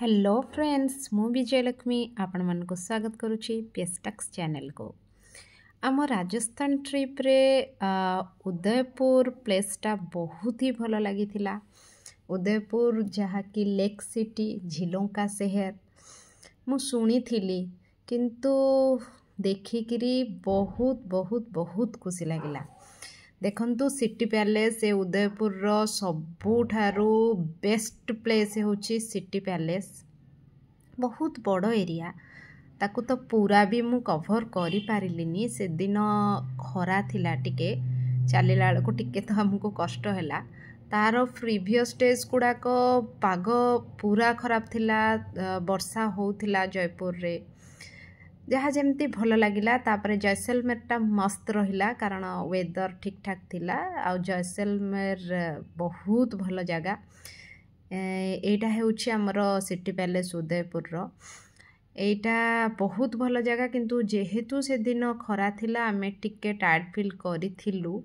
Hello friends मु विजयलक्ष्मी आपण मन को स्वागत करुच्ची पेस्टक्स चैनल को आम राजस्थान ट्रिप रे उदयपुर प्लेसटा बहुत ही भल लगी उदयपुर जहाँकि लेक सिटी झिलंका शहर मु शुणी थी किंतु देखिकी बहुत बहुत बहुत खुशी लगिला। देखंतु सिटी पैलेस उदयपुर रो सबुठारू बेस्ट प्लेस होची सिटी पैलेस। बहुत बड़ एरिया ताकू तो पूरा भी मु कवर करि पारिलिनी। से दिन खरा थिला टिके चलिला को टिके तो हमको कष्ट हैला। तार प्रीवियस डेज गुड़ाक पाग पूरा खराब थिला, वर्षा होउथिला जयपुर रे जहाँ जमती भल लगिला। तापरे जैसलमेरटा मस्त रहिला कारण वेदर ठीक ठाक थिला। आ जैसलमेर बहुत भल जगह। एटा हेउछि हमर सिटी पैलेस उदयपुर रो। एटा बहुत भल जगह किंतु जेहेतु से दिन खरा थिला आमे टिके टायर्ड फील करिथिलु।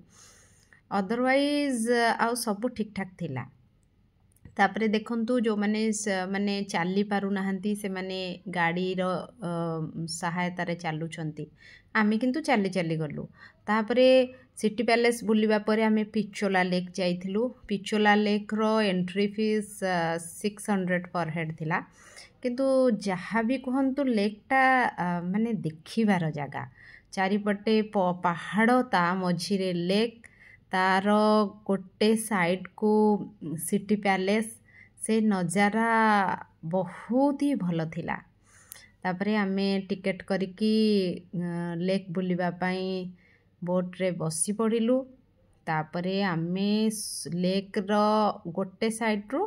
अदरवाइज आ सब ठीक ठाक थिला। तापरे देखंतु जो माने चली पारु नाहंती से माने गाड़ी रो सहायता रे चालुछंती। आमे किंतु चली चली गलु। तापरे सिटी पैलेस बुलिबा परे आमे पिचोला लेक जाइथिलु। पिचोला लेक रो एंट्री फीस 600 पर हेड थिला। किंतु जहाँ भी कहंतु लेकटा माने देखिबार जगह चारिपटे पहाड़ ता मझिरे लेक तार गोटे साइड को सिटी पैलेस से नजारा बहुत ही भल थिला। तापरे आमे टिकेट करिकी लेक बुलिबा पई बोट रे बसी पड़िलु। तापरे आमे लेक रो गोटे साइड रो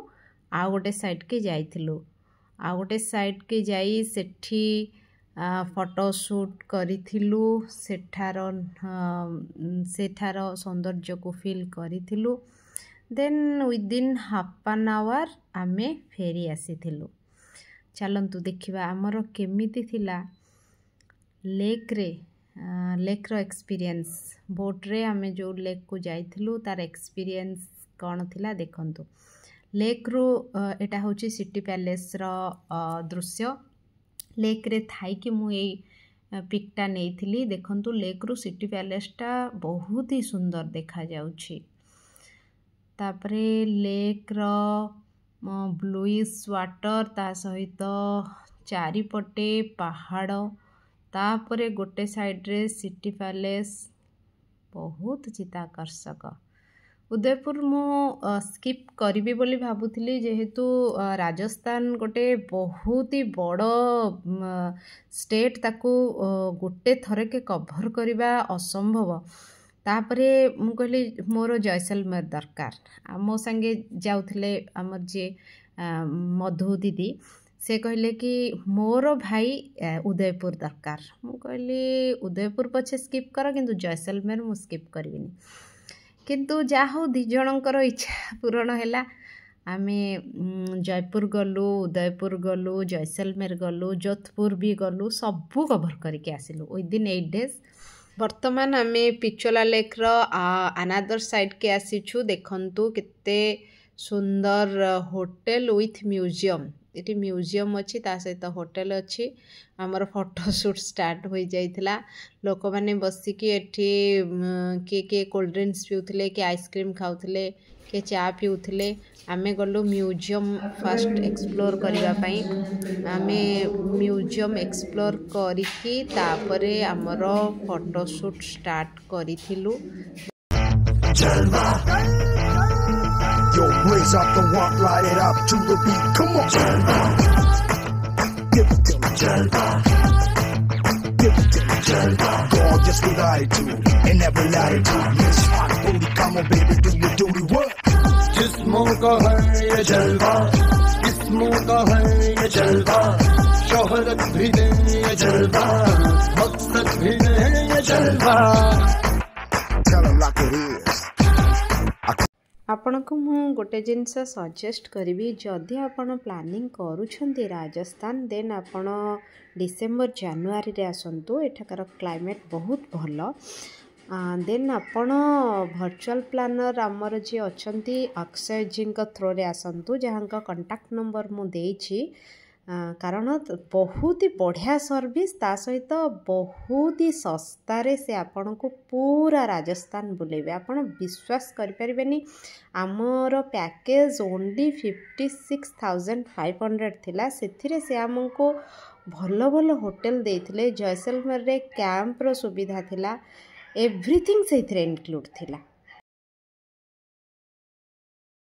आ गोटे साइड के जाइथिलु। आ गोटे साइड के जाई सेठी फोटो शूट करिथिलु। सेठार सौंदर्य को फील करिथिलु। Then within half an hour आमे फेरी आसीथिलु। चलंतु देखिबा हमर केमिति थिला लेक रो एक्सपीरियंस। बोट रे आमे जो लेक को जाइथिलु तार एक्सपीरियंस कौन थिला देखंतु। लेक रो एटा होची सिटी पैलेस रो दृश्य। लेक रे थाई कि मु एई पिकटा नेइथिली। देखंतु लेक रो सिटी पैलेसटा बहुत ही सुंदर देखा जाउछि। तापरे लेक रो ब्लूइश वाटर ता सहित चारिपटे पहाड़ तापरे गोटे साइड रे सिटी पैलेस बहुत चित्ताकर्षक। उदयपुर मु स्किप करिबी बोली भाबुथिली जेहेतु राजस्थान गोटे बहुत ही बड़ स्टेट ताकू गोटे थरे के कवर करिबा असंभव। तापरे मु कहली मोर जैसलमेर दरकार। मो संगे जाउथिले हमर जे मधु दीदी से कहले कि मोर भाई उदयपुर दरकार। मु कहली उदयपुर पछे स्किप कर किंतु जैसलमेर मु स्किप करिबिनी। किंतु जाहो दी जनकर इच्छा पूरण हैला। आमे जयपुर गलु, उदयपुर गलु, जैसलमेर गलु, जोधपुर भी गलु, सबू कवर करके आसिलु विदिन 8 डेज। वर्तमान आमे पिचोला लेक रो अनादर साइड के आसीछु। देखंतु केते सुंदर होटल विथ म्यूजियम। इटी म्यूजियम अच्छी ता सहित होटल अच्छी। आमर फोटोशूट स्टार्ट हो जाइथिला। लोक माने बसिकी एठी के कोल्ड ड्रिंक्स पिउथिले, के आइसक्रीम खाउथिले, के चा पिउथिले। आमे गलु म्यूजियम फर्स्ट एक्सप्लोर करिबा पई। आमे म्यूजियम एक्सप्लोर करिकी तापरे आमर फोटोशूट स्टार्ट करिथिलु। Yo, raise up the walk, light it up to the beat. Come on, Jalva. Give it to me, Jalva. Give it to me, Jalva. Gorgeous with attitude and never latitude. Miss hot booty, come on, baby, do your duty work. जिस्मों का है ये जलवा, जिस्मों का है ये जलवा, शोहरत भी दे ये जलवा, मकसद भी दे ये जलवा। Tell 'em like it is. आपण को मु गोटे जिनस सजेस्ट करी जदि आपण प्लानिंग करूछंती राजस्थान देन आपण डिसेंबर जनवरी रे आसंतु। एठाकर क्लाइमेट बहुत भल। देन आपण भर्चुअल प्लानर आमर जी अच्छा अक्षय जी थ्रो रे आसतु जहाँ कंटाक्ट नंबर मु देछि कारण बहुत ही बढ़िया सर्विस ता सहित बहुत ही सस्तारे से आपण को पूरा राजस्थान बुलेबे आपण विश्वास करें आमर पैकेज ओनली 56,500 थिला सेथिरे से आमको भल भल होटल देथिले जैसलमेर रे कैंप रो सुविधा थिला एवरीथिंग से इनक्लूड थिला